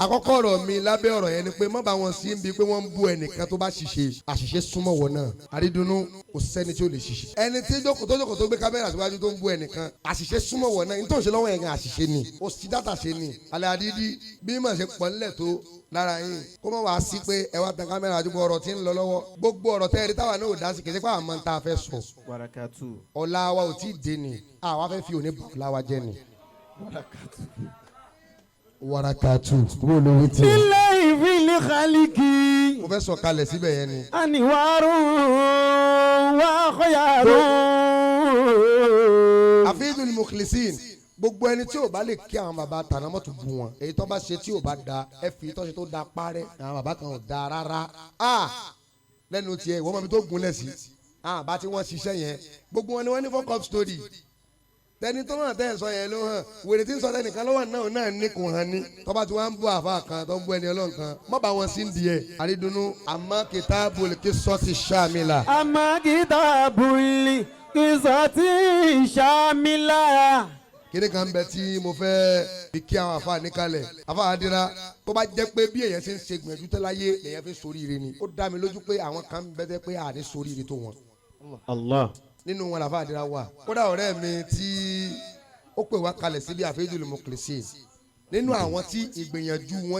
àkọ́kọ́ ọ̀rọ̀ mi lábẹ́ ọ̀rọ̀ yẹn ni pé má bá wọn sí ń bi pé wọ́n ń bú ẹnìkan tó bá ṣiṣẹ́ àṣìṣe súnmọ́ wọn náà àrídùnnú kò sẹ́ni tí ó lè ṣiṣẹ́ ẹni tí jókòó tó gbé kámẹ́rà síwájú tó ń bú ẹnìkan àṣìṣe súnmọ́ wọn náà nítorí ṣe lọ́wọ́ yẹn gan àṣìṣe ni ó sì dátà ṣe ni alẹ́ àdídí bí mà ṣe pọ̀ nílẹ̀ tó lára yín kó mọ̀ wá sí pé ẹ wá tan kámẹ́rà àdúgbò ọ̀rọ̀ tí ń lọ lọ́wọ́ gbogbo ọ̀rọ̀ tẹ́ ẹ rí táwa náà ò dá sí kìí pàmò ń ta fẹ́ sọ ọ̀la wa ò tí ì dé ni àwa fẹ́ fi òní bọ̀ọ̀lá wa jẹ́ ni. warakatu wo ló wí tí. ilé ìfìlì kálíkì. mo fẹ́ sọ kalẹ̀ síbẹ̀ yẹn ni. àníwárù wà kọ́yàrú. àfihàn mukhlisin gbogbo ẹni tí ò bá lè kí àwọn bàbá tàná mọ́tò bu wọn èyí tó bá ṣe tí ò bá da ẹ fi tọ́ṣe tó da parẹ́ àwọn bàbá kan ò da rárá lẹ́nu tiẹ̀ ìwọ́n mọ̀ mi tó gunlẹ̀ sí bá tí wọ́n ṣiṣẹ́ yẹn gbogbo wọn ni wọ́n ní fuck up story tẹni tó hàn tẹ́ ẹ̀ sọ yẹn ló hàn wèrè tí ń sọ tẹnìkan lọ́wọ́ náà ní kò hàn ní tọ́ba tí wọ́n ń bú àfa kan tó ń bú ẹni ọlọ́run kan mọ́ bá wọn sí ń di ẹ̀ àrídùnnú àmọ́ kitabul qissati shamila. àmọ́ kitabul qissati shamila. kíni kan bẹ tí mo fẹ́ fi kí àwọn àfa níkàlẹ̀ àfa àdìrà tó bá jẹ́ pé bí èèyàn ṣe ń ṣe gbìyànjú tẹ́láyé lèèyàn fi sóríire ni ó dá mi lójú pé àwọn kan bẹ tẹ́ pé àní sóríire tó wọn. Allah. nínú wọn làfa àdìrà wà kódà ọ̀rẹ́ mi tí ó pè wá kalẹ̀ síbi àfẹ́jùlù mọ̀kìlẹ́sì nínú àwọn tí ìgbìyànjú wọn